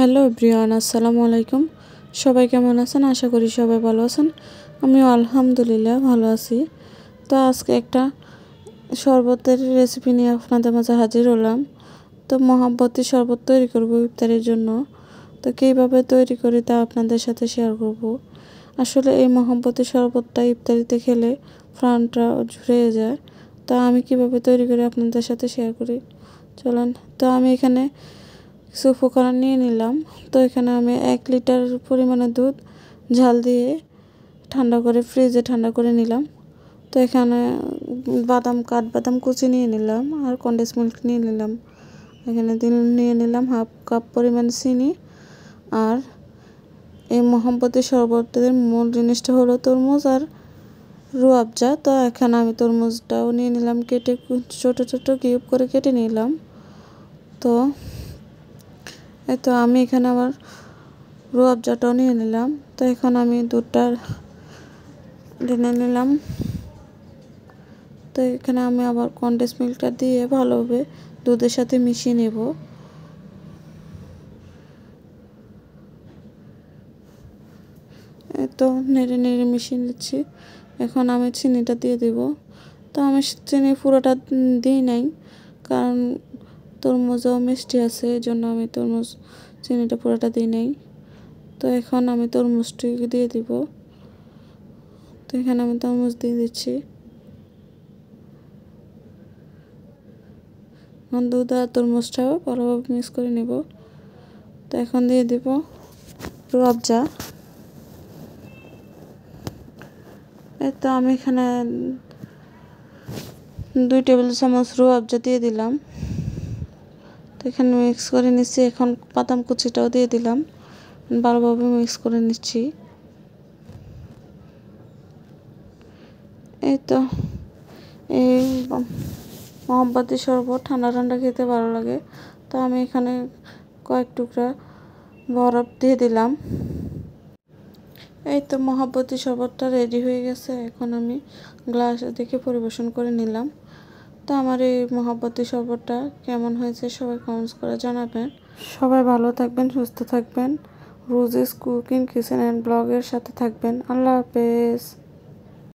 Hello everyone, আসসালামু আলাইকুম। সবাই কেমন আছেন? আশা করি সবাই ভালো আছেন। আমিও আলহামদুলিল্লাহ ভালো আছি। তো আজকে একটা শরবতের রেসিপি নিয়ে আপনাদের মাঝে হাজির হলাম। তো মহাব্বতী শরবত তৈরি করব ইফতারের জন্য। তো কীভাবে তৈরি করি তা আপনাদের সাথে শেয়ার করব। আসলে এই মহাব্বতী শরবতটা ইফতারিতে খেলে প্রাণটা জুড়িয়ে যায়। তা আমি কিভাবে তৈরি করি আপনাদের সাথে শেয়ার করি, চলেন। তো আমি এখানে কিছু উপকরণ নিয়ে নিলাম। তো এখানে আমি 1 লিটার পরিমাণে দুধ ঝাল দিয়ে ফ্রিজে ঠান্ডা করে নিলাম। তো এখানে কাঠবাদাম কুচি নিয়ে নিলাম আর কনডেন্স মিল্ক নিয়ে নিলাম। এখানে নিয়ে নিলাম হাফ কাপ পরিমাণ চিনি। আর এই মহাব্বতী শরবতের মূল জিনিসটা হলো তরমুজ আর রুয়াবজা। তো এখানে আমি তরমুজটাও নিয়ে নিলাম, কেটে ছোট ছোট কিউব করে কেটে নিলাম। তো আমি এখানে আবার রুয়াবজাটাও নিয়ে নিলাম। তো এখন আমি দুধটা ঢেলে নিলাম। তো এখানে আমি আবার কনডেন্স মিল্কটা দিয়ে ভালোভাবে দুধের সাথে মিশিয়ে নেব। তো নেড়ে নেড়ে মিশিয়ে নিচ্ছি। এখন আমি চিনিটা দিয়ে দেব। তো আমি চিনি পুরোটা দিই নাই, কারণ তরমুজও মিষ্টি আছে, এই জন্য আমি চিনিটা পুরোটা দিই নাই। তো এখন আমি তরমুজটি দিয়ে দিব। তো এখানে আমি তরমুজ দিয়ে দিচ্ছি। দুধ আর তরমুজটাও ভালোভাবে মিক্স করে নেব। তো এখন দিয়ে দিব রুয়াবজা। তো আমি এখানে 2 টেবিল চামচ রুয়াবজা দিয়ে দিলাম। তো এখানে মিক্স করে নিচ্ছি। এখন বাদাম কুচিটাও দিয়ে দিলাম, ভালোভাবে মিক্স করে নিচ্ছি। এই তো এই মহাব্বতী শরবত ঠান্ডা ঠান্ডা খেতে ভালো লাগে। তো আমি এখানে কয়েক টুকরা বরফ দিয়ে দিলাম। এই তো মহাব্বতী শরবতটা রেডি হয়ে গেছে। এখন আমি গ্লাসে দেখে পরিবেশন করে নিলাম। তো আমার এই মহাব্বতী শরবতটা কেমন হয়েছে সবাই কমেন্টস করে জানাবেন। সবাই ভালো থাকবেন, সুস্থ থাকবেন। রোজিস কুকিং কিচেন অ্যান্ড ব্লগের সাথে থাকবেন। আল্লাহ হাফেজ।